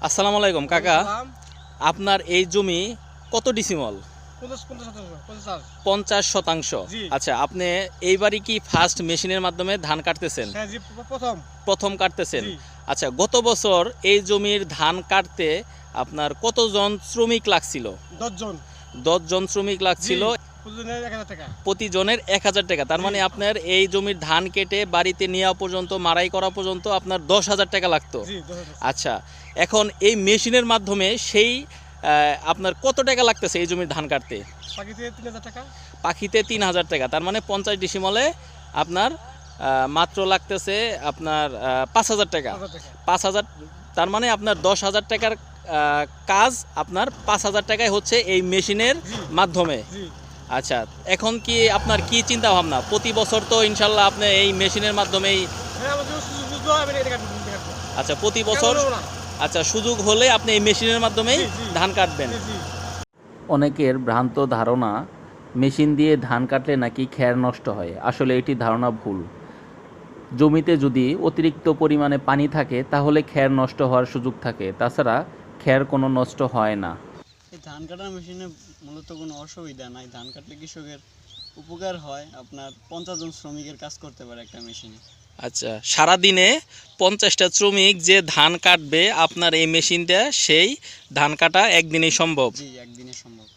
আসসালামু আলাইকুম কাকা, আপনার এই জমি কত ডিসিমল? 50 শতাংশ। আচ্ছা, আপনি এইবারই কি ফার্স্ট মেশিনের মাধ্যমে ধান কাটতেছেন? প্রথম কাটতেছেন। আচ্ছা, গত বছর এই জমির ধান কাটতে আপনার কতজন শ্রমিক লাগছিল? 10 জন শ্রমিক লাগছিল। প্রতিজনের 1000 টাকা। তার মানে আপনার এই জমির ধান কেটে বাড়িতে নেওয়া পর্যন্ত, মাড়াই করা পর্যন্ত আপনার 10,000 টাকা লাগতো। আচ্ছা, এখন এই মেশিনের মাধ্যমে সেই আপনার কত টাকা লাগতেছে এই জমির ধান কাটতে? পাখিতে 3000 টাকা। তার মানে 50 ডিসিমলে আপনার মাত্র লাগতেছে আপনার 5000 টাকা। 5000, তার মানে আপনার 10,000 টাকার কাজ আপনার 5000 টাকায় হচ্ছে এই মেশিনের মাধ্যমে। আচ্ছা, এখন কি আপনার কি চিন্তা ভাবনা? প্রতি বছর তো ইনশাল্লাহ আপনি এই মেশিনের মাধ্যমেই, আচ্ছা প্রতি বছর, আচ্ছা সুযোগ হলে আপনি এই মেশিনের মাধ্যমেই ধান কাটবেন। অনেকের ভ্রান্ত ধারণা মেশিন দিয়ে ধান কাটলে নাকি খ্যার নষ্ট হয়। আসলে এটি ধারণা ভুল। জমিতে যদি অতিরিক্ত পরিমাণে পানি থাকে তাহলে খ্যার নষ্ট হওয়ার সুযোগ থাকে, তাছাড়া খ্যার কোনো নষ্ট হয় না। এই ধান কাটার মেশিনে মূলত কোনো অসুবিধা নাই। ধান কাটলে কৃষকের উপকার হয়। আপনার 50 জন শ্রমিকের কাজ করতে পারে একটা মেশিনে। আচ্ছা, সারাদিনে 50টা শ্রমিক যে ধান কাটবে আপনার এই মেশিনটা, সেই ধান কাটা একদিনেই সম্ভব? জি, একদিনে সম্ভব।